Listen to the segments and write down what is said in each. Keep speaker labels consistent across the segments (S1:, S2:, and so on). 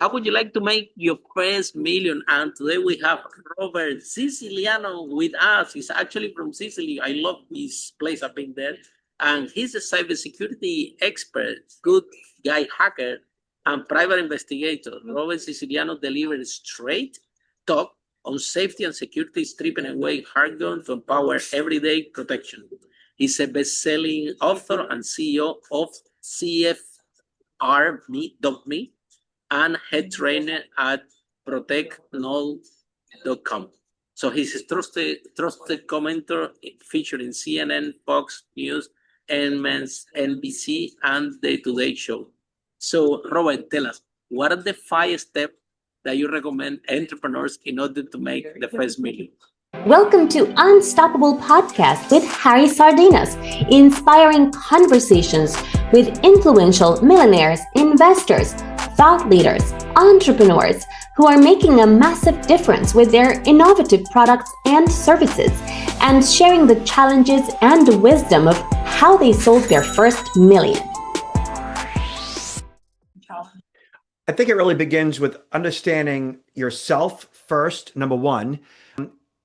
S1: How would you like to make your first million? And today we have Robert Siciliano with us. He's actually from Sicily. I love this place. I've been there. And he's a cybersecurity expert, good guy hacker, and private investigator. Robert Siciliano delivers straight talk on safety and security, stripping away jargon to empower everyday protection. He's a best-selling author and CEO of CFR.me and head trainer at protectnode.com. So he's a trusted commentator featured in CNN, Fox News, NBC, and the Today Show. So, Robert, tell us, what are the 5 steps that you recommend entrepreneurs in order to make the first million?
S2: Welcome to Unstoppable Podcast with Harry Sardinas, inspiring conversations with influential millionaires, investors, thought leaders, entrepreneurs who are making a massive difference with their innovative products and services, and sharing the challenges and wisdom of how they sold their first million.
S3: I think it really begins with understanding yourself first, number one.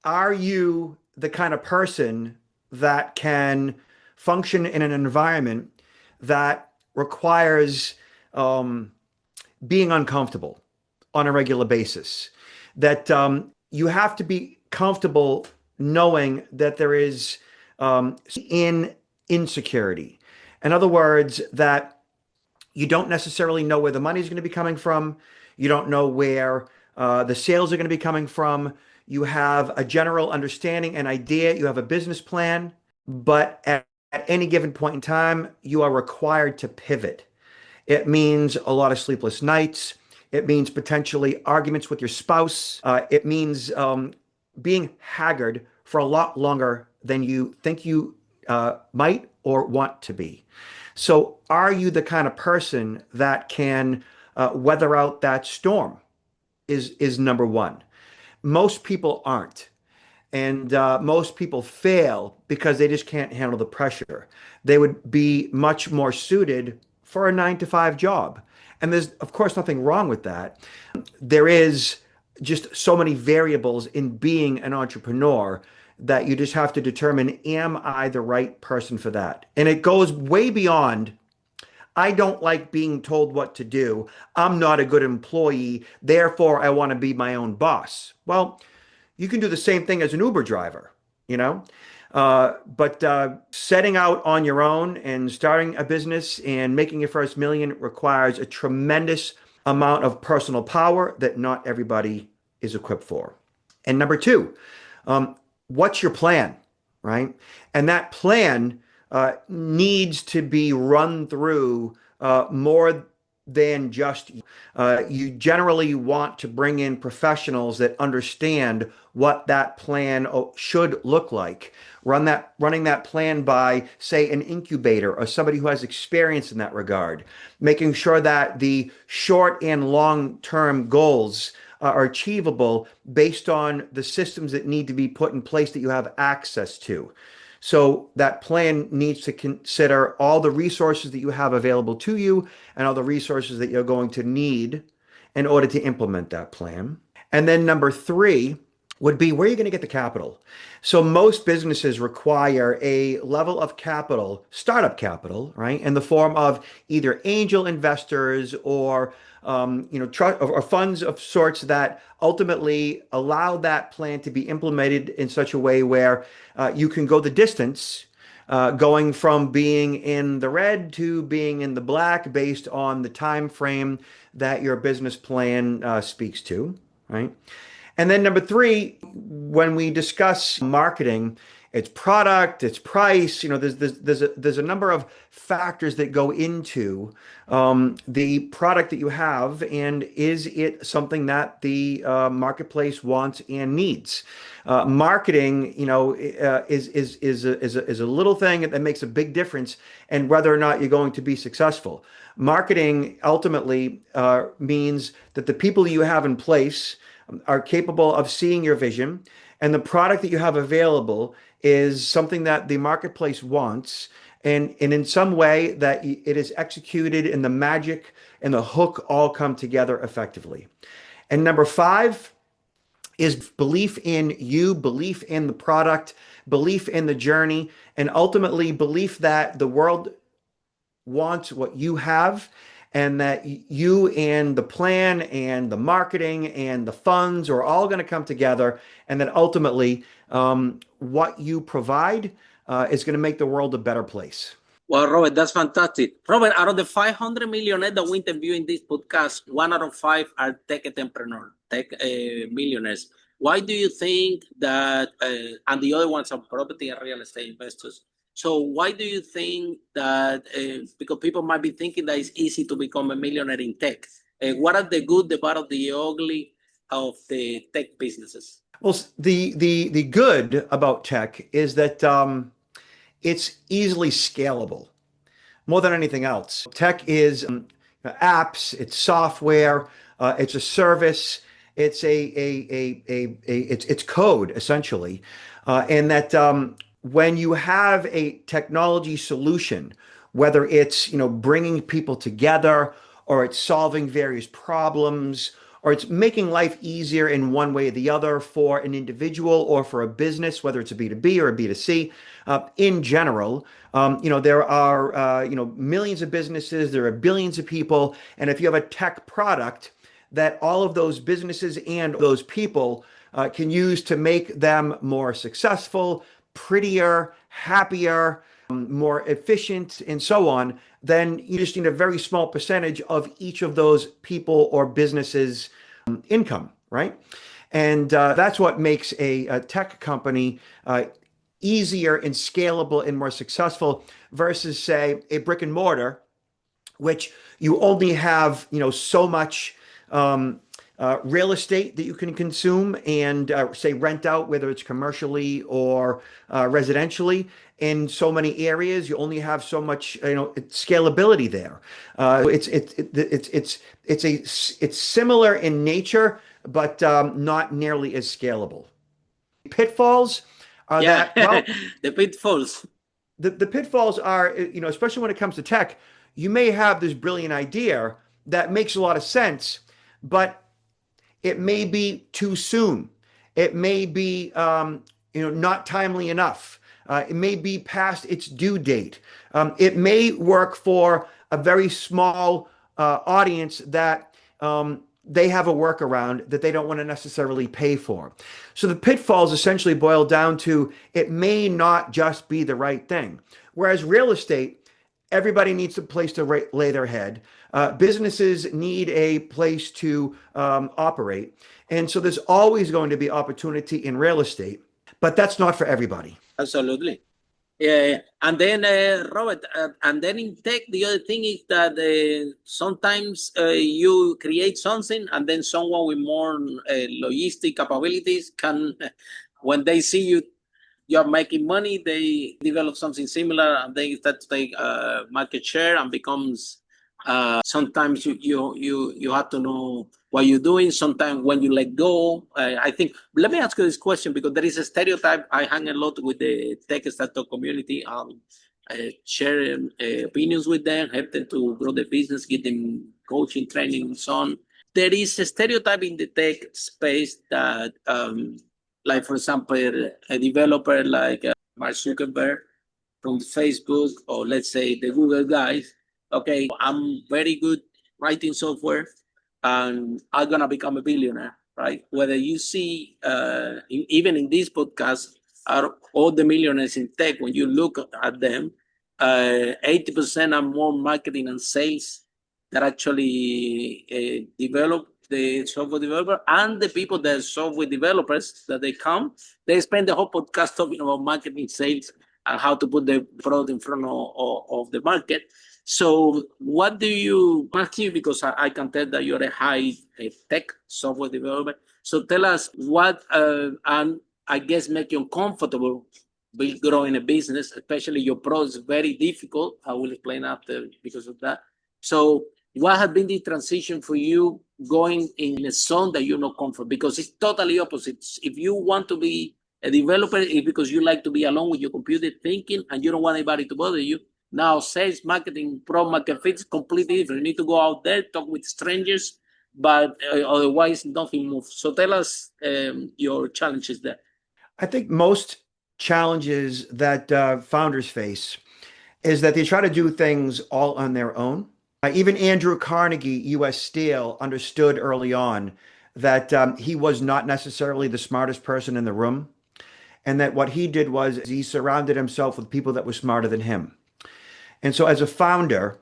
S3: Are you the kind of person that can function in an environment that requires being uncomfortable on a regular basis? That you have to be comfortable knowing that there is insecurity. In other words, that you don't necessarily know where the money is going to be coming from. You don't know where the sales are going to be coming from. You have a general understanding, an idea, you have a business plan, but at any given point in time, you are required to pivot. It means a lot of sleepless nights. It means potentially arguments with your spouse. It means being haggard for a lot longer than you think you might or want to be. So are you the kind of person that can weather out that storm is number one. Most people aren't. And most people fail because they just can't handle the pressure. They would be much more suited for a 9-to-5 job. And there's, of course, nothing wrong with that. There is just so many variables in being an entrepreneur that you just have to determine, am I the right person for that? And it goes way beyond, I don't like being told what to do. I'm not a good employee. Therefore, I want to be my own boss. Well, you can do the same thing as an Uber driver, you know? But setting out on your own and starting a business and making your first million requires a tremendous amount of personal power that not everybody is equipped for. And number two, what's your plan, right? And that plan needs to be run through more than just you generally want to bring in professionals that understand what that plan should look like. Running that plan by, say, an incubator or somebody who has experience in that regard, making sure that the short and long-term goals are achievable based on the systems that need to be put in place that you have access to. So that plan needs to consider all the resources that you have available to you and all the resources that you're going to need in order to implement that plan. And then number three would be, where are you going to get the capital? So most businesses require a level of capital, startup capital, right, in the form of either angel investors or or funds of sorts that ultimately allow that plan to be implemented in such a way where you can go the distance, going from being in the red to being in the black based on the time frame that your business plan speaks to, right? And then number three, when we discuss marketing, it's product, it's price, there's a number of factors that go into the product that you have, and is it something that the marketplace wants and needs? Marketing, is a little thing that makes a big difference in whether or not you're going to be successful. Marketing ultimately means that the people you have in place are capable of seeing your vision, and the product that you have available is something that the marketplace wants, and in some way that it is executed and the magic and the hook all come together effectively. And number five is belief in you, belief in the product, belief in the journey, and ultimately belief that the world wants what you have, and that you and the plan and the marketing and the funds are all going to come together, and that ultimately what you provide is going to make the world a better place.
S1: Well, Robert, that's fantastic. Robert, out of the 500 millionaires that we interview in this podcast, 1 out of 5 are tech entrepreneurs, tech millionaires. Why do you think that, and the other ones are property and real estate investors. So why do you think that, because people might be thinking that it's easy to become a millionaire in tech. What are the good, the bad, the ugly of the tech businesses?
S3: Well, the good about tech is that it's easily scalable more than anything else. Tech is apps, it's software, it's a service, it's it's code essentially, and that when you have a technology solution, whether it's bringing people together, or it's solving various problems, or it's making life easier in one way or the other for an individual or for a business, whether it's a B2B or a B2C. In general, there are millions of businesses, there are billions of people, and if you have a tech product that all of those businesses and those people can use to make them more successful, prettier, happier, more efficient, and so on, then you just need a very small percentage of each of those people or businesses' income, right? And that's what makes a tech company easier and scalable and more successful versus, say, a brick and mortar, which you only have, so much real estate that you can consume and say rent out, whether it's commercially or residentially. In so many areas, you only have so much scalability there. It's similar in nature, but not nearly as scalable. Pitfalls are
S1: the pitfalls.
S3: The pitfalls are, especially when it comes to tech, you may have this brilliant idea that makes a lot of sense, but it may be too soon. It may be, not timely enough. It may be past its due date. It may work for a very small audience that they have a workaround that they don't want to necessarily pay for. So the pitfalls essentially boil down to it may not just be the right thing. Whereas real estate, everybody needs a place to lay their head. Businesses need a place to operate. And so there's always going to be opportunity in real estate, but that's not for everybody.
S1: Absolutely. Yeah. And then, Robert, and then in tech, the other thing is that sometimes you create something and then someone with more logistic capabilities can, when they see you're making money, they develop something similar and they start to take market share and becomes sometimes you have to know what you're doing. Sometimes when you let go, I think, let me ask you this question because there is a stereotype. I hang a lot with the tech startup community, share opinions with them, help them to grow the business, give them coaching, training, and so on. There is a stereotype in the tech space that, like for example, a developer like Mark Zuckerberg from Facebook, or let's say the Google guys, okay, I'm very good writing software and I'm going to become a billionaire, right? Whether you see, even in this podcast, are all the millionaires in tech, when you look at them, 80% are more marketing and sales that actually develop the software developer, and the people that are software developers that they spend the whole podcast talking about marketing, sales, and how to put the product in front of the market. So what do you ask you, because I can tell that you're a tech software developer. So tell us what, and I guess make you uncomfortable with growing a business, especially your product is very difficult. I will explain after because of that. So what has been the transition for you going in a zone that you're not comfortable? Because it's totally opposite. If you want to be a developer, it's because you like to be alone with your computer thinking and you don't want anybody to bother you. Now, sales, marketing, product market fit is completely different. You need to go out there, talk with strangers, but otherwise nothing moves. So tell us your challenges there.
S3: I think most challenges that founders face is that they try to do things all on their own. Even Andrew Carnegie, US Steel, understood early on that he was not necessarily the smartest person in the room, and that what he did was he surrounded himself with people that were smarter than him. And so, as a founder,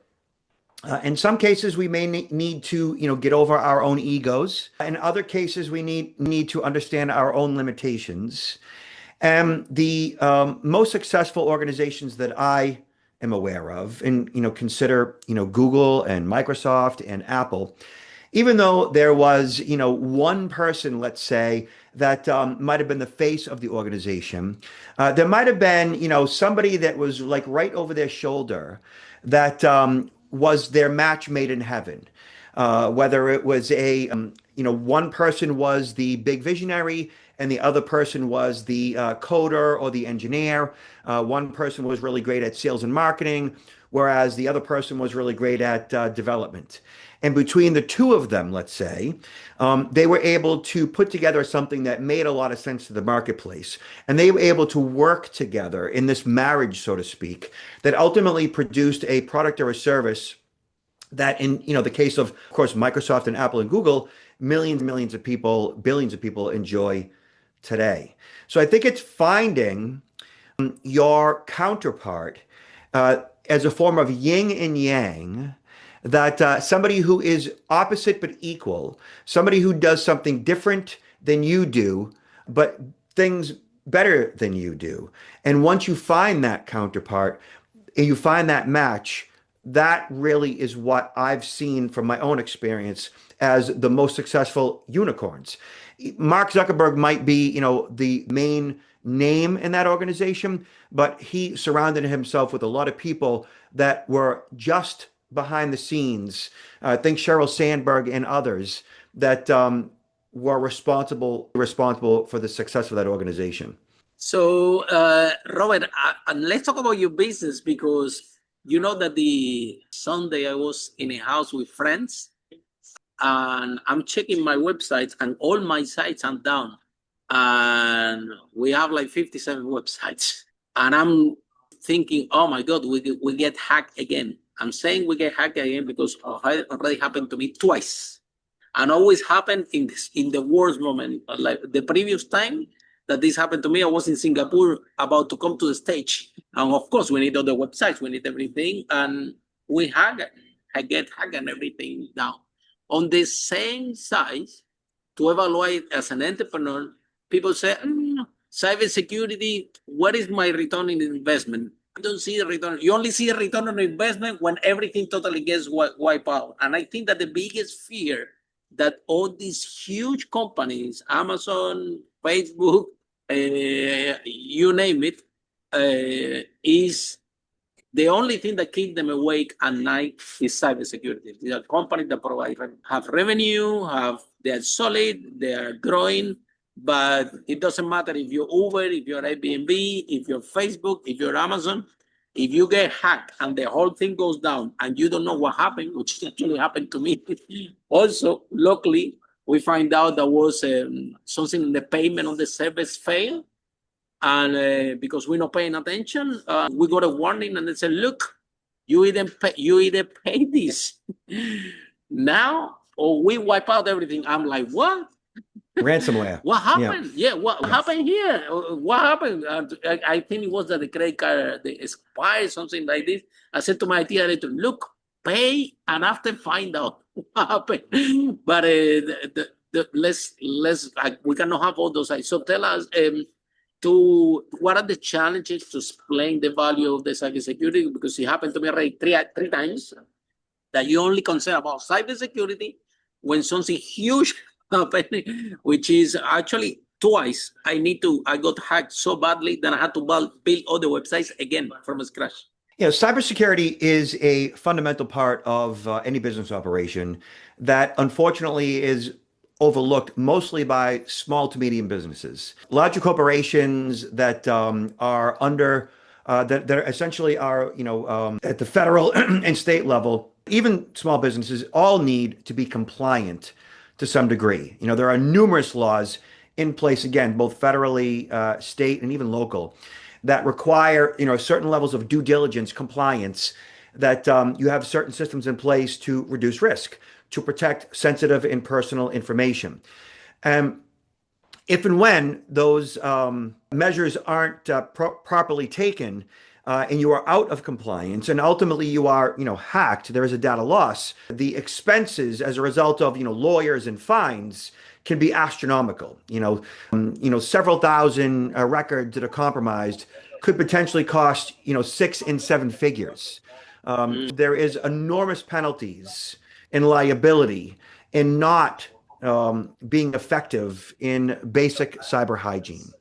S3: in some cases, we may need to, get over our own egos. In other cases, we need to understand our own limitations. And the most successful organizations that I am aware of, and consider Google and Microsoft and Apple, even though there was one person, let's say, that might have been the face of the organization, there might have been somebody that was like right over their shoulder that was their match made in heaven. Whether it was one person was the big visionary and the other person was the coder or the engineer. One person was really great at sales and marketing, whereas the other person was really great at development. And between the two of them, let's say, they were able to put together something that made a lot of sense to the marketplace. And they were able to work together in this marriage, so to speak, that ultimately produced a product or a service that in the case of course, Microsoft and Apple and Google, millions and millions of people, billions of people enjoy today. So I think it's finding your counterpart as a form of yin and yang, that somebody who is opposite but equal, somebody who does something different than you do, but things better than you do. And once you find that counterpart and you find that match, that really is what I've seen from my own experience as the most successful unicorns. Mark Zuckerberg might be, the main name in that organization, but he surrounded himself with a lot of people that were just behind the scenes. I think Sheryl Sandberg and others that were responsible for the success of that organization.
S1: So, Robert, let's talk about your business, because you know that the Sunday I was in a house with friends and I'm checking my websites and all my sites are down. And we have like 57 websites. And I'm thinking, oh my God, we get hacked again. I'm saying we get hacked again because it already happened to me twice. And always happened in the worst moment. Like the previous time that this happened to me, I was in Singapore about to come to the stage. And of course, we need all the websites, we need everything. And we get hacked and everything down. On the same side, to evaluate as an entrepreneur, people say, cybersecurity, what is my return in investment? I don't see the return. You only see a return on investment when everything totally gets wiped out. And I think that the biggest fear that all these huge companies, Amazon, Facebook, you name it, is the only thing that keeps them awake at night is cybersecurity. These are companies that have revenue, they are solid, they are growing, but it doesn't matter if you're Uber, if you're Airbnb, if you're Facebook, if you're Amazon. If you get hacked and the whole thing goes down and you don't know what happened, which actually happened to me. Also, luckily, we find out there was something in the payment of the service failed. And because we're not paying attention, we got a warning and they said, look, you either pay this now or we wipe out everything. I'm like, what?
S3: Ransomware.
S1: What happened? Yeah, what happened here? What happened? I think it was that the credit card expired, something like this. I said to my IT director, look, pay and after find out what happened. But let's we cannot have all those. So tell us, what are the challenges to explain the value of the cybersecurity? Because it happened to me already three times that you only concern about cybersecurity when something huge happened, which is actually twice. I got hacked so badly that I had to build all the websites again from scratch.
S3: Cybersecurity is a fundamental part of any business operation that unfortunately is overlooked mostly by small to medium businesses. Larger corporations that are under that essentially are, at the federal and state level. Even small businesses all need to be compliant to some degree. There are numerous laws in place, again, both federally, state, and even local, that require, certain levels of due diligence, compliance, that you have certain systems in place to reduce risk, to protect sensitive and personal information. If and when those measures aren't properly taken, and you are out of compliance, and ultimately you are, hacked, there is a data loss, the expenses as a result of, lawyers and fines can be astronomical. Several thousand records that are compromised could potentially cost, 6 and 7 figures. There is enormous penalties and liability in not being effective in basic cyber hygiene.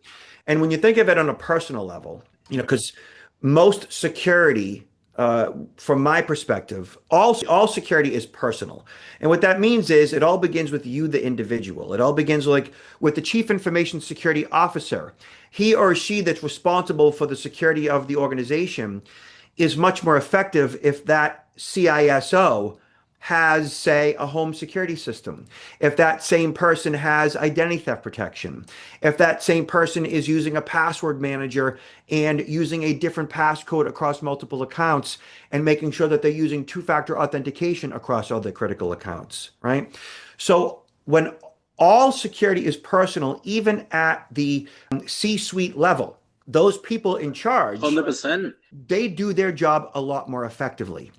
S3: And when you think of it on a personal level, because most security, from my perspective, all security is personal. And what that means is it all begins with you, the individual. It all begins with the chief information security officer. He or she that's responsible for the security of the organization is much more effective if that CISO has, say, a home security system, if that same person has identity theft protection, if that same person is using a password manager and using a different passcode across multiple accounts, and making sure that they're using two-factor authentication across all their critical accounts, right? So when all security is personal, even at the C-suite level, those people in charge,
S1: 100%,
S3: they do their job a lot more effectively.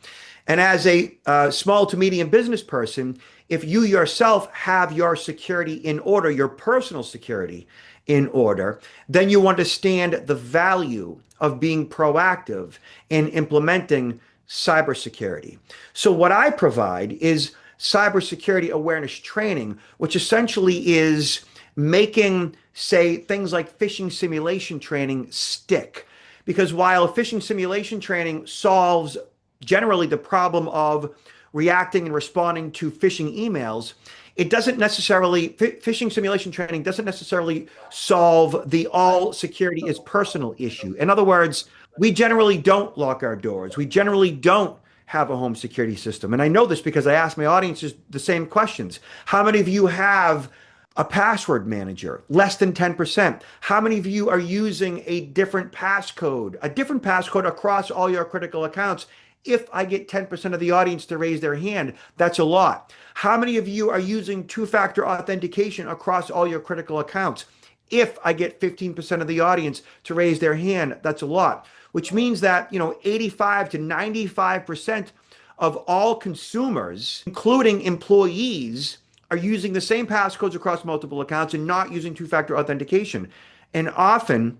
S3: And as a small to medium business person, if you yourself have your security in order, your personal security in order, then you understand the value of being proactive in implementing cybersecurity. So what I provide is cybersecurity awareness training, which essentially is making, say, things like phishing simulation training stick. Because while phishing simulation training solves generally the problem of reacting and responding to phishing emails, it doesn't necessarily, phishing simulation training doesn't necessarily solve the all security is personal issue. In other words, we generally don't lock our doors. We generally don't have a home security system. And I know this because I ask my audiences the same questions. How many of you have a password manager? Less than 10%. How many of you are using a different passcode across all your critical accounts? If I get 10% of the audience to raise their hand, that's a lot. How many of you are using two-factor authentication across all your critical accounts? If I get 15% of the audience to raise their hand, that's a lot. Which means that, 85 to 95% of all consumers, including employees, are using the same passcodes across multiple accounts and not using two-factor authentication. And often,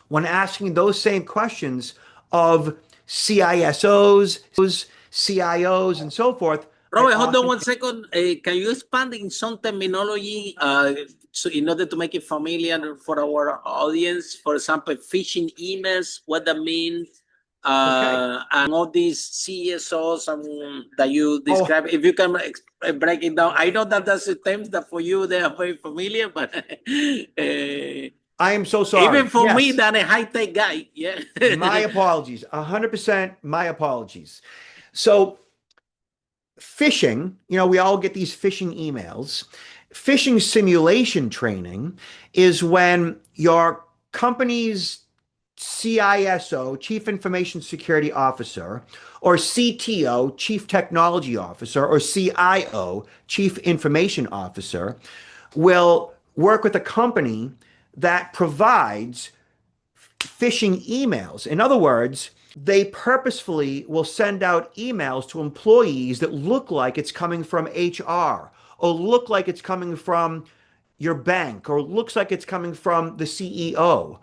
S3: when asking those same questions of CISOs, CIOs, and so forth.
S1: Robert, hold on 1 second. Can you expand in some terminology so in order to make it familiar for our audience? For example, phishing emails, what that means, and all these CSOs that you describe. If you can break it down. I know that that's the terms that for you they are very familiar, but
S3: I am so sorry.
S1: Even for me, that a high-tech guy. Yeah.
S3: My apologies. 100% my apologies. So phishing, we all get these phishing emails. Phishing simulation training is when your company's CISO, Chief Information Security Officer, or CTO, Chief Technology Officer, or CIO, Chief Information Officer, will work with a company that provides phishing emails. In other words, they purposefully will send out emails to employees that look like it's coming from HR, or look like it's coming from your bank, or looks like it's coming from the CEO.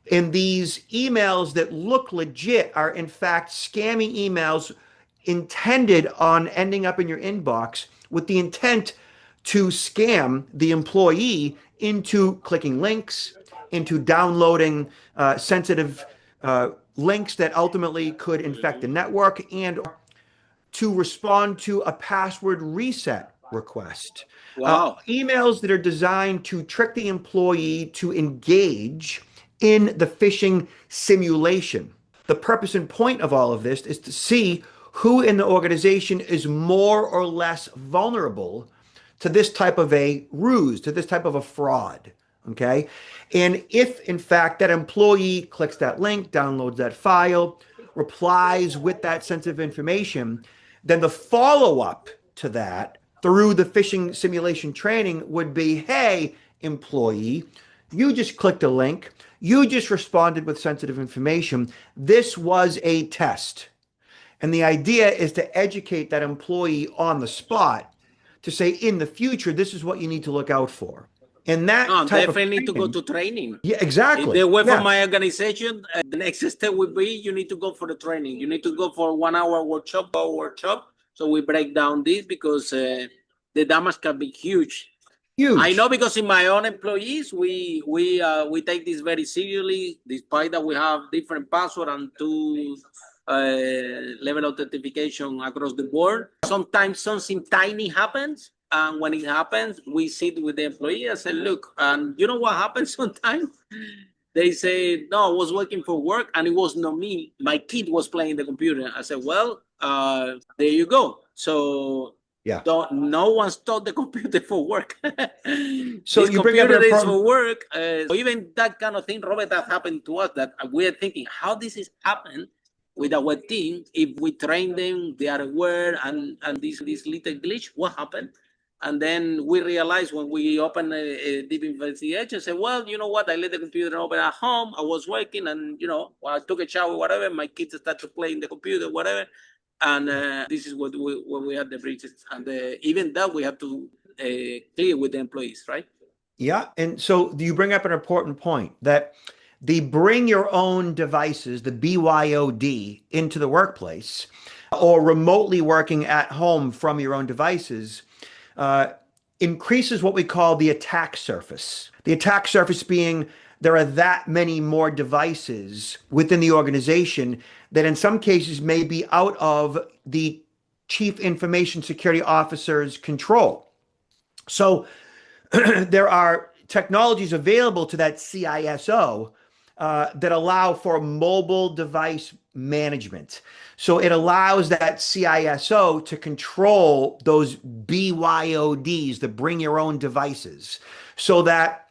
S3: And these emails that look legit are in fact scammy emails intended on ending up in your inbox with the intent to scam the employee into clicking links, into downloading sensitive links that ultimately could infect the network, and to respond to a password reset request.
S1: Wow.
S3: Emails that are designed to trick the employee to engage in the phishing simulation. The purpose and point of all of this is to see who in the organization is more or less vulnerable to this type of a ruse, to this type of a fraud. Okay. And if in fact that employee clicks that link, downloads that file, replies with that sensitive information, then the follow-up to that through the phishing simulation training would be, hey, employee, you just clicked a link. You just responded with sensitive information. This was a test. And the idea is to educate that employee on the spot to say, in the future, this is what you need to look out for. And that type
S1: definitely
S3: of
S1: need to go to training.
S3: Yeah, exactly.
S1: If they work for
S3: Yes.
S1: my organization, the next step would be you need to go for the training. You need to go for 1 hour workshop. So we break down this because the damage can be huge.
S3: Huge.
S1: I know because in my own employees, we take this very seriously, despite that we have different password and two level authentication across the board. Sometimes something tiny happens. And when it happens, we sit with the employee and say, look, and you know what happens sometimes? They say, no, I was working for work and it was not me. My kid was playing the computer. I said, well, there you go. So
S3: yeah,
S1: no one stole the computer for work.
S3: So
S1: this
S3: you bring up
S1: computer is
S3: from
S1: for work. So even that kind of thing, Robert, that happened to us, that we're thinking how this is happening with our team. If we train them, they are aware, and this little glitch, what happened? And then we realized when we opened a deep investigation, say, well, you know what? I let the computer open at home. I was working and, when I took a shower, whatever, my kids started to play in the computer, whatever. And this is what we had the breaches. And even that we have to clear with the employees, right?
S3: Yeah. And so you bring up an important point that the bring your own devices, the BYOD, into the workplace or remotely working at home from your own devices increases what we call the attack surface. The attack surface being there are that many more devices within the organization that in some cases may be out of the chief information security officer's control. So there are technologies available to that CISO that allow for mobile device management. So it allows that CISO to control those BYODs, the bring your own devices, so that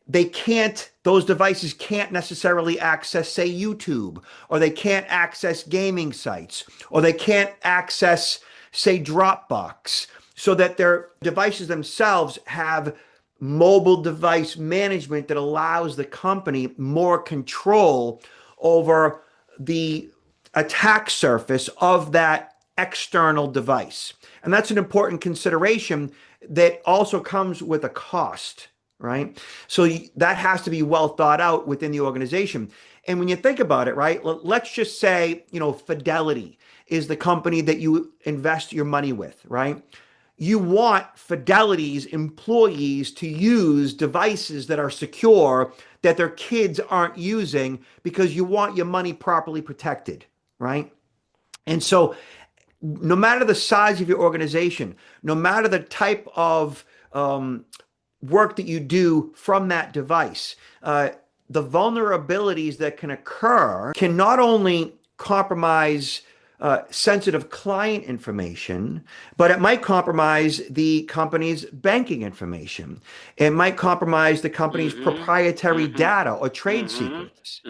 S3: those devices can't necessarily access, say, YouTube, or they can't access gaming sites, or they can't access, say, Dropbox, so that their devices themselves have mobile device management that allows the company more control over the attack surface of that external device. And that's an important consideration that also comes with a cost, right? So that has to be well thought out within the organization. And when you think about it, right, let's just say, Fidelity is the company that you invest your money with, right? You want Fidelity's employees to use devices that are secure, that their kids aren't using, because you want your money properly protected, right? And so no matter the size of your organization, no matter the type of work that you do from that device, the vulnerabilities that can occur can not only compromise sensitive client information, but it might compromise the company's banking information. It might compromise the company's proprietary data or trade secrets.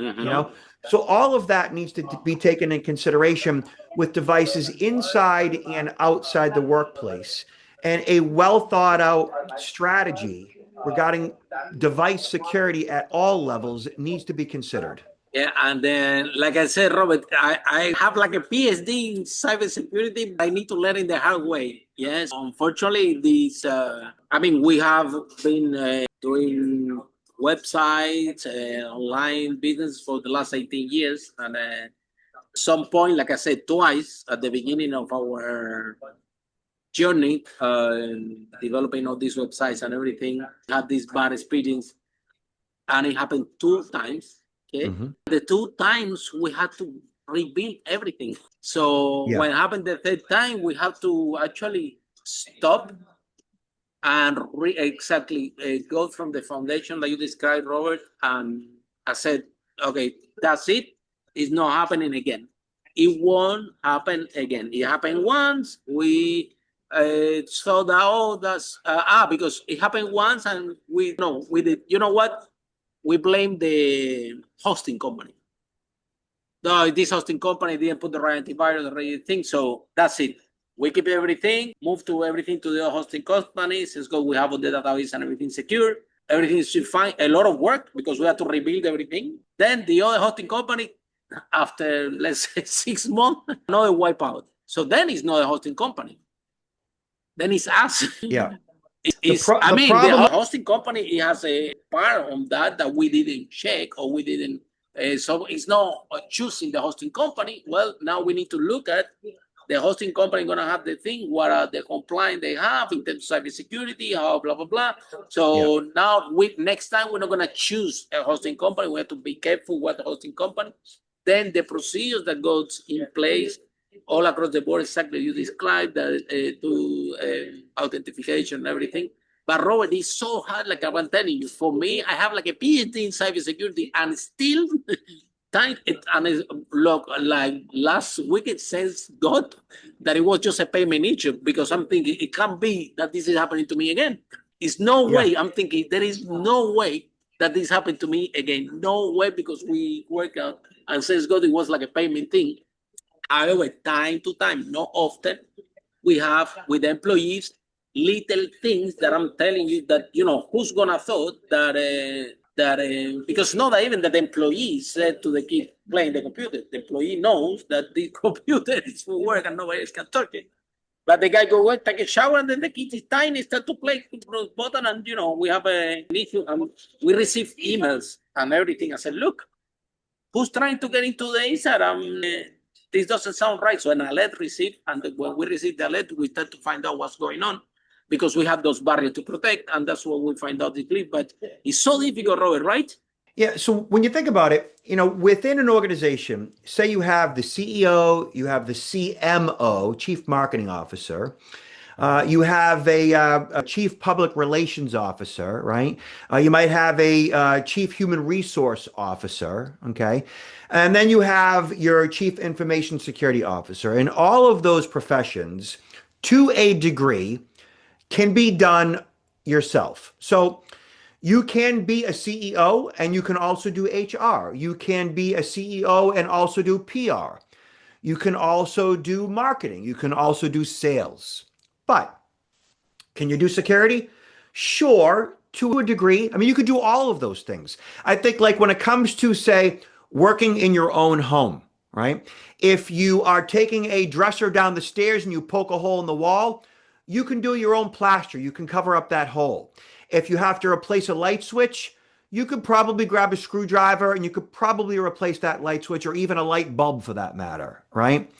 S3: So all of that needs to be taken in consideration with devices inside and outside the workplace. And a well thought out strategy regarding device security at all levels needs to be considered.
S1: Yeah, and then, like I said, Robert, I have like a PhD in cybersecurity, but I need to learn it the hard way. Yes, unfortunately, we have been doing websites, online business for the last 18 years. And at some point, like I said, twice at the beginning of our journey, developing all these websites and everything, had this bad experience. And it happened 2 times. Okay. The 2 times we had to rebuild everything. So when it happened the 3rd time, we have to actually stop and go from the foundation that you described, Robert. And I said, okay, that's it. it's not happening again. It won't happen again. It happened once. We saw that, oh, that's because it happened once, and we did. You know what? We blame the hosting company. No, this hosting company didn't put the right antivirus, the right thing. So that's it. We keep everything, move to everything to the hosting company. Since go, we have all the database and everything secure. Everything is fine. A lot of work because we have to rebuild everything. Then the other hosting company, after let's say 6 months, another wipeout. So then it's not a hosting company. Then it's us.
S3: Yeah.
S1: The hosting company, it has a part on that we didn't check or we didn't. So it's not choosing the hosting company. Well, now we need to look at the hosting company going to have the thing, what are the compliance they have in terms of cybersecurity, how blah, blah, blah. So now next time we're not going to choose a hosting company. We have to be careful what the hosting company. Then the procedures that goes in place all across the board, exactly you described that to authentication and everything. But Robert, it's so hard, like I'm telling you. For me, I have like a PhD in cybersecurity and still time it, and look, like last week it says God that it was just a payment issue, because I'm thinking it can't be that this is happening to me again. It's no way. I'm thinking there is no way that this happened to me again. No way, because we work out and says God it was like a payment thing. However, time to time, not often, we have with the employees little things that I'm telling you that, who's gonna thought that because not even that the employee said to the kid playing the computer, the employee knows that the computer is for work and nobody else can touch it. But the guy go take a shower, and then the kid is tiny, start to play button, and we have an issue, and we receive emails and everything. I said, look, who's trying to get into the Instagram? This doesn't sound right. So an alert received, and when we receive the alert, we start to find out what's going on, because we have those barriers to protect, and that's what we find out the clip. But it's so difficult, Robert, right?
S3: Yeah. So when you think about it, within an organization, say you have the CEO, you have the CMO, Chief Marketing Officer, you have a chief public relations officer, right? You might have a chief human resource officer, okay? And then you have your chief information security officer. And all of those professions, to a degree, can be done yourself. So you can be a CEO and you can also do HR. You can be a CEO and also do PR. You can also do marketing. You can also do sales. But can you do security? Sure, to a degree. I mean, you could do all of those things. I think, like, when it comes to, say, working in your own home, right? If you are taking a dresser down the stairs and you poke a hole in the wall, you can do your own plaster. You can cover up that hole. If you have to replace a light switch, you could probably grab a screwdriver and you could probably replace that light switch, or even a light bulb for that matter, right?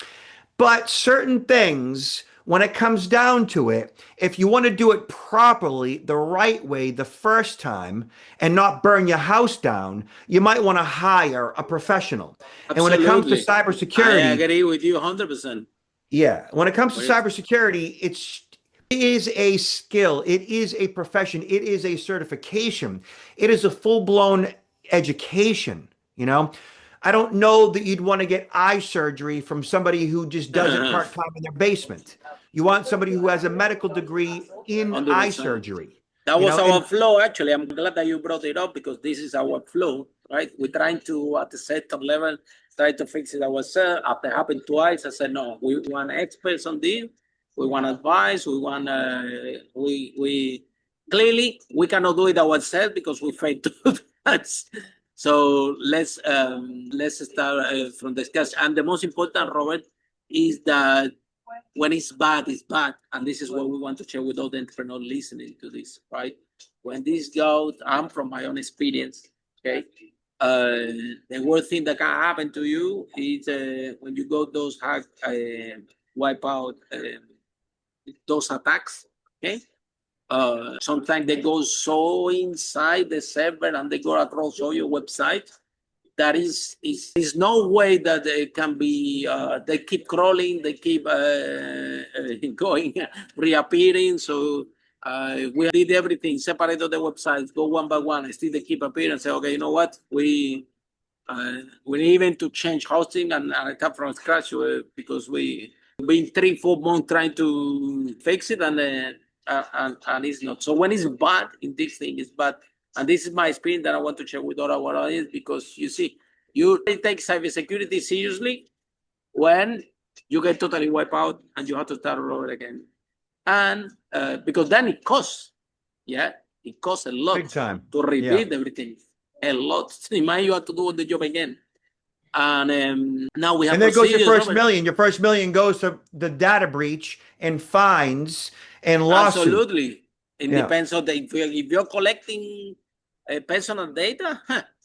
S3: But certain things, when it comes down to it, if you want to do it properly, the right way, the first time, and not burn your house down, you might want to hire a professional.
S1: Absolutely.
S3: And when it comes to cybersecurity,
S1: I agree with you 100%.
S3: Yeah, when it comes to cybersecurity, it is a skill, it is a profession, it is a certification, it is a full-blown education. I don't know that you'd want to get eye surgery from somebody who just does it part-time in their basement. You want somebody who has a medical degree in 100%. Eye surgery.
S1: That was our flow, actually. I'm glad that you brought it up, because this is our flow, right? We're trying to, at the setup level, try to fix it ourselves. After it happened twice, I said, no, we want experts on this. We want advice. We want, we clearly, we cannot do it ourselves because we failed to do that. So let's start from the discussion. And the most important, Robert, is that when it's bad, it's bad. And this is what we want to share with all the entrepreneurs listening to this, right? When this goes, I'm from my own experience, okay? The worst thing that can happen to you is when you go those hack, wipe out those attacks, okay? Sometimes they go so inside the server and they go across all your website that is no way that they can be, they keep crawling, they keep going, reappearing. So we did everything, separated the websites, go one by one, and still they keep appearing and say, okay, you know what, we We need even to change hosting and come from scratch because we been 3-4 months trying to fix it and it's not. So when it's bad in this thing, it's bad. And this is my experience that I want to share with all our audience, because you see, you take cybersecurity seriously when you get totally wiped out and you have to start all over again. And because then it costs, it costs a lot
S3: Big time.
S1: to repeat everything. A lot. Imagine you have to do the job again. And now we have.
S3: And there goes your first million. Your first million goes to the data breach and fines and lawsuits.
S1: Absolutely. It depends on if you're collecting personal data,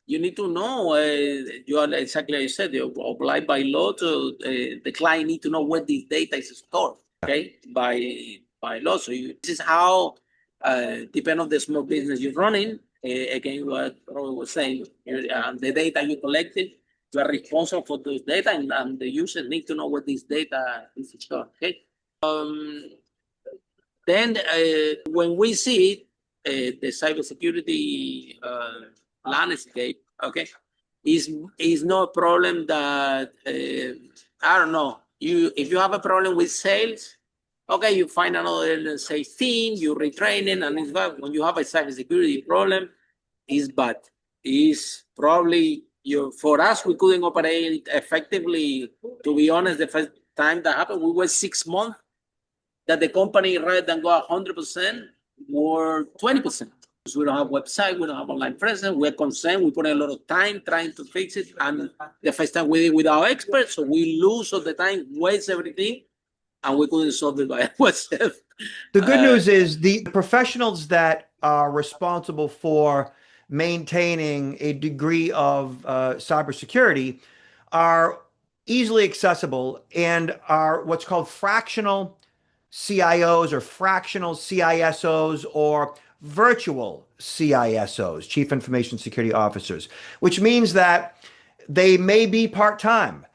S1: you need to know, you are exactly as you said, you apply by law to the client need to know where this data is stored, okay, by law. So this is how, depend on the small business you're running, again, what Robert was saying, the data you collected, you are responsible for those data, and the users need to know where this data is stored, okay? Then when we see the cybersecurity landscape, okay, is no problem that I don't know. If you have a problem with sales, okay, you find another sales team, you retrain it, and it's bad. When you have a cybersecurity problem, it's bad. It's probably for us, we couldn't operate effectively. To be honest, the first time that happened, we were 6 months that the company rather than go 100% or 20%. We don't have website, we don't have online presence, we're concerned, we put a lot of time trying to fix it, and the first time we did with our experts, so we lose all the time, waste everything, and we couldn't solve it by ourselves.
S3: The good news is the professionals that are responsible for maintaining a degree of cybersecurity are easily accessible and are what's called fractional CIOs or fractional CISOs or virtual CISOs, Chief Information Security Officers, which means that they may be part-time.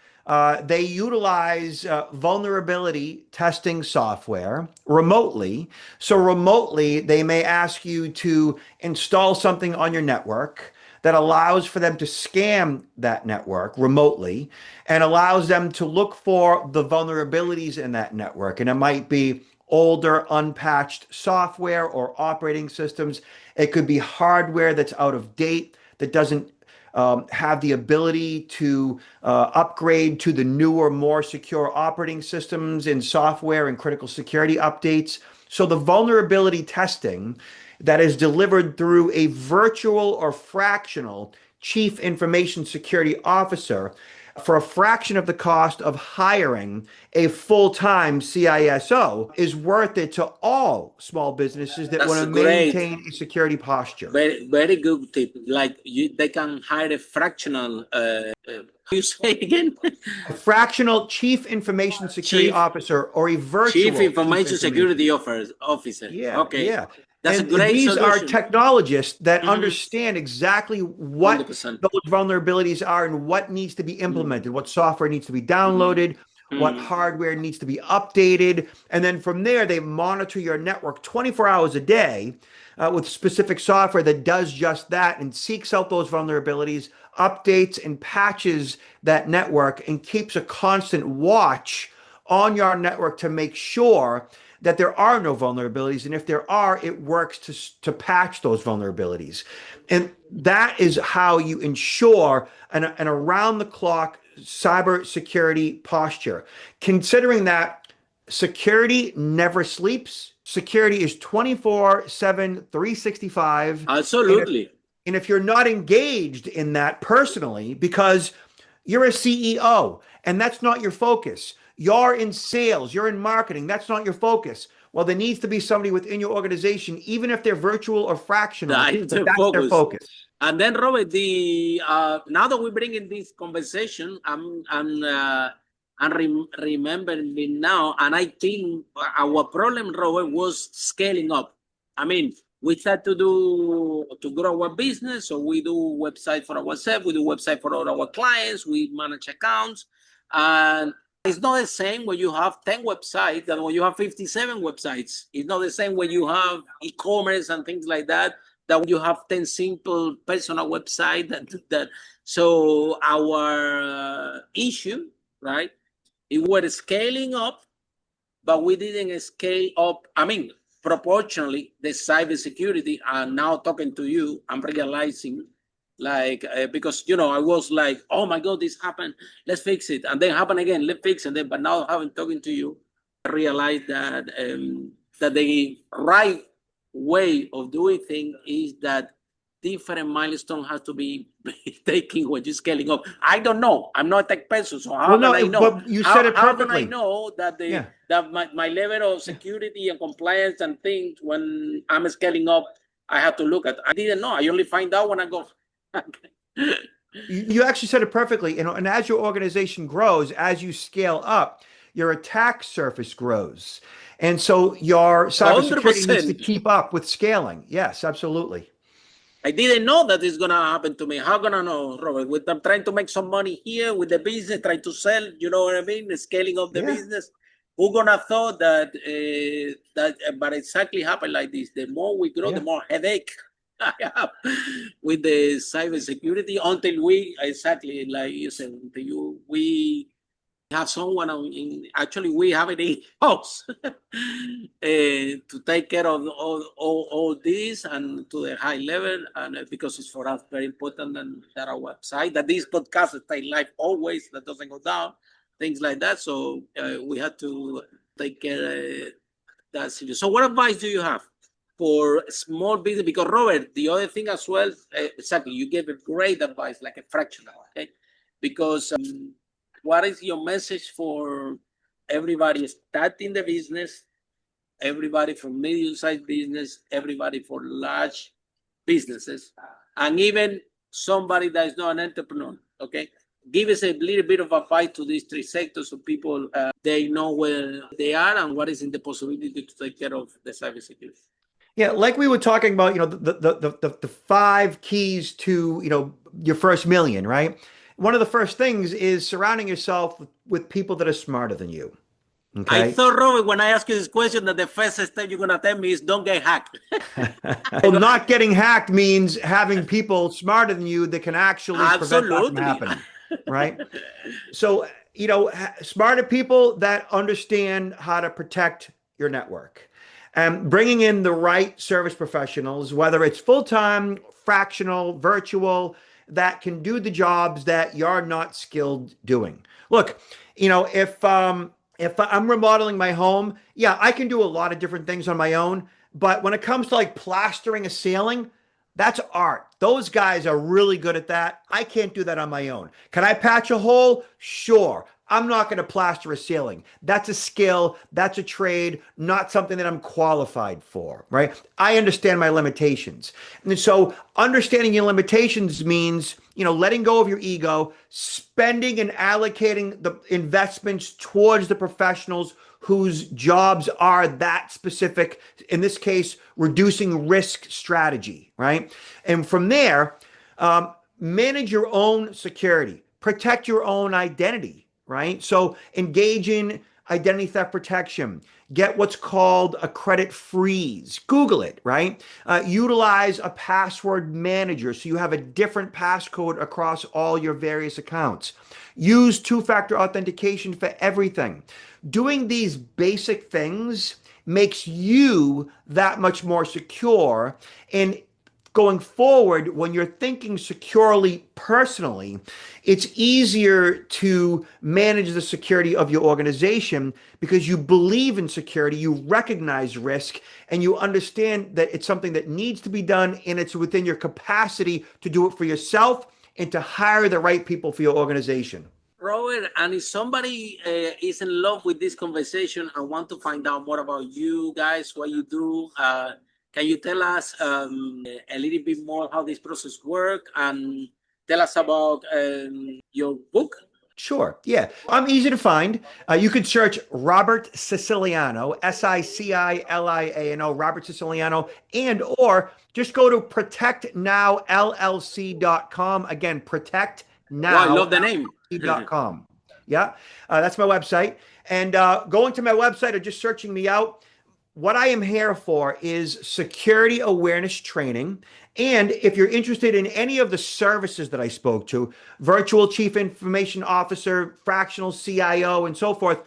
S3: They utilize vulnerability testing software remotely. So remotely, they may ask you to install something on your network that allows for them to scan that network remotely and allows them to look for the vulnerabilities in that network. And it might be older, unpatched software or operating systems. It could be hardware that's out of date, that doesn't have the ability to upgrade to the newer, more secure operating systems and software and critical security updates. So the vulnerability testing that is delivered through a virtual or fractional Chief Information Security Officer for a fraction of the cost of hiring a full-time CISO is worth it to all small businesses that want to maintain a security posture.
S1: Very, very good tip. Like they can hire a fractional, you say again?
S3: A fractional Chief Information Security Officer or a virtual
S1: Chief Information Security Officer.
S3: Yeah.
S1: Okay.
S3: Yeah.
S1: That's
S3: and
S1: a great
S3: these
S1: solution.
S3: are technologists that understand exactly what
S1: 100%.
S3: those vulnerabilities are and what needs to be implemented, what software needs to be downloaded, what hardware needs to be updated. And then from there, they monitor your network 24 hours a day with specific software that does just that and seeks out those vulnerabilities, updates and patches that network, and keeps a constant watch on your network to make sure that there are no vulnerabilities. And if there are, it works to patch those vulnerabilities. And that is how you ensure an around-the-clock cybersecurity posture. Considering that security never sleeps, security is 24/7, 365.
S1: Absolutely.
S3: And if you're not engaged in that personally, because you're a CEO and that's not your focus, you're in sales, you're in marketing, that's not your focus. Well, there needs to be somebody within your organization, even if they're virtual or fractional, that's their focus.
S1: And then, Robert, now that we bring in this conversation, I'm remembering now, and I think our problem, Robert, was scaling up. I mean, we start to grow our business, so we do website for ourselves, we do website for all our clients, we manage accounts, and it's not the same when you have 10 websites than when you have 57 websites. It's not the same when you have e-commerce and things like that that you have 10 simple personal website that so our issue, right? It was scaling up, but we didn't scale up. I mean, proportionally, the cybersecurity. And now talking to you, I'm realizing, because I was like, oh my God, this happened. Let's fix it, and then happen again. Let's fix it. But now, having talking to you, I realized that the right way of doing things is that different milestones have to be taking when you're scaling up. I don't know. I'm not a tech person, so how can I know?
S3: But you said it
S1: How can I
S3: perfectly.
S1: know that my level of security and compliance and things when I'm scaling up, I have to look at? I didn't know. I only find out when I go.
S3: You actually said it perfectly. And as your organization grows, as you scale up, your attack surface grows. And so your cybersecurity needs to
S1: 100%.
S3: keep up with scaling. Yes, absolutely.
S1: I didn't know that it's gonna happen to me. How gonna know, Robert? I'm trying to make some money here with the business, trying to sell. You know what I mean? The scaling of the business. Who gonna thought that but exactly happened like this? The more we grow, the more headache I have with the cybersecurity until we exactly like you said. Until we have someone actually we have it in house to take care of all this and to the high level, and because it's for us very important that our website, that this podcast stay live always, that doesn't go down, things like that. So we had to take care that serious. So what advice do you have for small business? Because Robert, the other thing as well, exactly, you gave a great advice, like a fractional, okay? Because what is your message for everybody starting the business, everybody from medium-sized business, everybody for large businesses, and even somebody that is not an entrepreneur, okay? Give us a little bit of advice to these three sectors so people, they know where they are and what is in the possibility to take care of the cybersecurity.
S3: Yeah, like we were talking about, the 5 keys to, your first million, right? One of the first things is surrounding yourself with people that are smarter than you. Okay.
S1: I thought, Robert, when I ask you this question, that the first step you're gonna tell me is don't get hacked.
S3: Well, not getting hacked means having people smarter than you that can actually prevent that from happening, right? So, smarter people that understand how to protect your network. And bringing in the right service professionals, whether it's full-time, fractional, virtual, that can do the jobs that you're not skilled doing. Look, if I'm remodeling my home, yeah, I can do a lot of different things on my own. But when it comes to like plastering a ceiling, that's art. Those guys are really good at that. I can't do that on my own. Can I patch a hole? Sure. I'm not going to plaster a ceiling. That's a skill. That's a trade, not something that I'm qualified for, right? I understand my limitations. And so understanding your limitations means, letting go of your ego, spending and allocating the investments towards the professionals whose jobs are that specific, in this case, reducing risk strategy, right? And from there, manage your own security, protect your own identity, right? So engage in identity theft protection, get what's called a credit freeze, Google it, right? Utilize a password manager so you have a different passcode across all your various accounts. Use two-factor authentication for everything. Doing these basic things makes you that much more secure. And going forward, when you're thinking securely personally, it's easier to manage the security of your organization because you believe in security, you recognize risk, and you understand that it's something that needs to be done, and it's within your capacity to do it for yourself and to hire the right people for your organization.
S1: Robert, and if somebody is in love with this conversation and want to find out more about you guys, what you do, can you tell us a little bit more how this process works and tell us about your book?
S3: Sure. Yeah. I'm easy to find. You could search Robert Siciliano, Siciliano, Robert Siciliano, or just go to protectnowllc.com. Again, protectnow.
S1: I love the name.
S3: Yeah. That's my website. And going to my website or just searching me out, what I am here for is security awareness training. And if you're interested in any of the services that I spoke to, virtual chief information officer, fractional CIO, and so forth,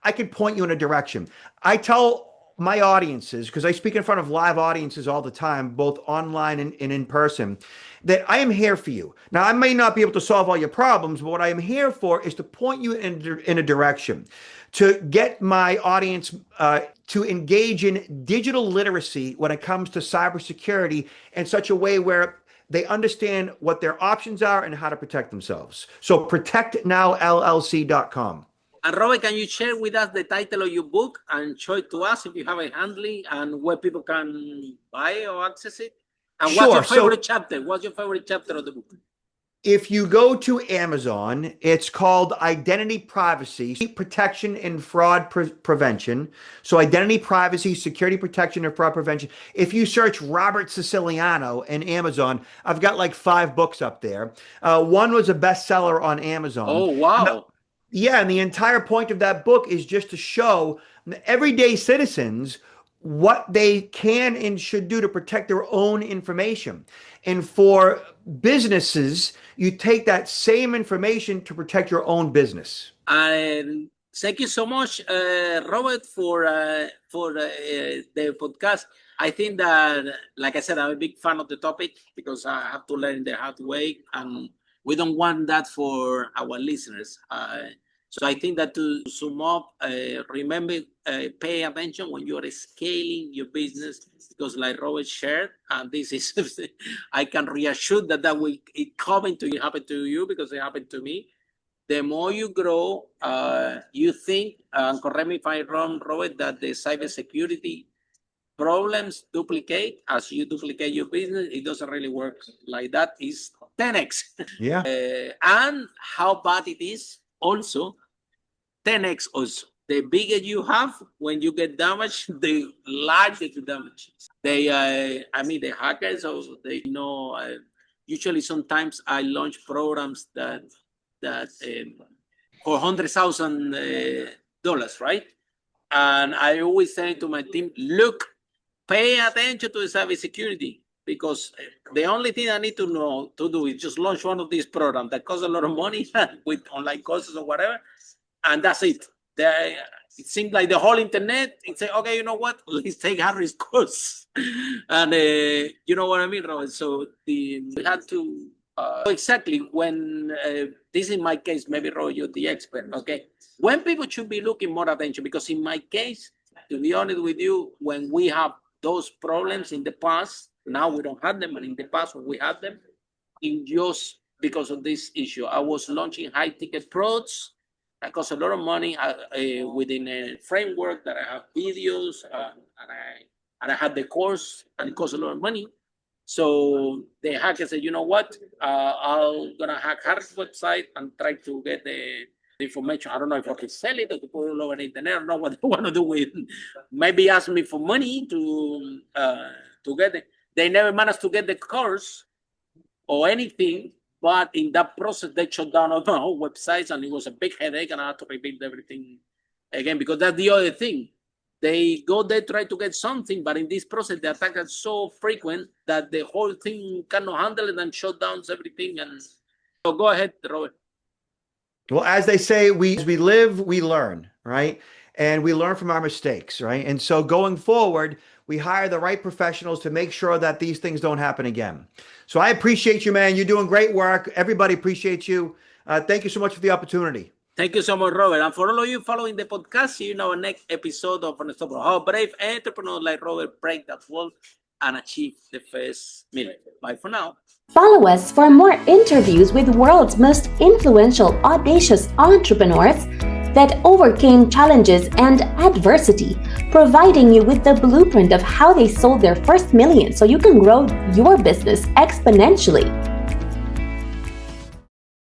S3: I can point you in a direction. I tell my audiences, because I speak in front of live audiences all the time, both online and in person, that I am here for you. Now, I may not be able to solve all your problems, but what I am here for is to point you in a direction, to get my audience to engage in digital literacy when it comes to cybersecurity in such a way where they understand what their options are and how to protect themselves. So protectnowllc.com.
S1: And Robert, can you share with us the title of your book and show it to us if you have a handling and where people can buy or access it? And
S3: Sure.
S1: what's your favorite chapter? What's your favorite chapter of the book?
S3: If you go to Amazon, it's called Identity Privacy, Protection and Fraud Prevention. So identity privacy, security protection, and fraud prevention. If you search Robert Siciliano in Amazon, I've got like 5 books up there. One was a bestseller on Amazon.
S1: Oh, wow.
S3: Yeah, and the entire point of that book is just to show everyday citizens what they can and should do to protect their own information. And for businesses, you take that same information to protect your own business.
S1: And thank you so much, Robert, for the podcast. I think that, like I said, I'm a big fan of the topic because I have to learn the hard way, and we don't want that for our listeners. So I think that to sum up, remember, pay attention when you are scaling your business, because like Robert shared, and this is, I can reassure that will happen to you because it happened to me. The more you grow, you think, and correct me if I'm wrong, Robert, that the cybersecurity problems duplicate as you duplicate your business. It doesn't really work like that. It's 10x.
S3: Yeah.
S1: And how bad it is also 10x also. The bigger you have, when you get damaged, the larger the damage. The hackers also, they know, usually sometimes I launch programs that for $100,000, right? And I always say to my team, look, pay attention to the cybersecurity, because the only thing I need to know to do is just launch one of these programs that costs a lot of money with online courses or whatever, and that's it. It seems like the whole internet, it's say, okay, you know what? Let's take Harry's course. And you know what I mean, Robert? So we had to, exactly when, this in my case, maybe Robert, you're the expert, okay? When people should be looking more attention, because in my case, to be honest with you, when we have those problems in the past, now we don't have them, and in the past when we had them, in just because of this issue, I was launching high ticket products. That cost a lot of money within a framework that I have videos, and I had the course, and it cost a lot of money. So the hacker said, you know what? I'm gonna hack Harry's website and try to get the information. I don't know if I can sell it or to put it all over the internet. I don't know what they want to do with it. Maybe ask me for money to get it. They never managed to get the course or anything. But in that process, they shut down all my whole websites, and it was a big headache, and I had to rebuild everything again, because that's the other thing. They go there, try to get something, but in this process, the attacks are so frequent that the whole thing cannot handle it and shut down everything. And so go ahead, Robert.
S3: Well, as they say, we live, we learn, right? And we learn from our mistakes, right? And so going forward, we hire the right professionals to make sure that these things don't happen again. So I appreciate you, man. You're doing great work. Everybody appreciates you. Thank you so much for the opportunity.
S1: Thank you so much, Robert. And for all of you following the podcast, see you in our next episode of Unstoppable. How brave entrepreneurs like Robert break that wall and achieve the first million. Bye for now.
S2: Follow us for more interviews with world's most influential, audacious entrepreneurs that overcame challenges and adversity, providing you with the blueprint of how they sold their first million so you can grow your business exponentially.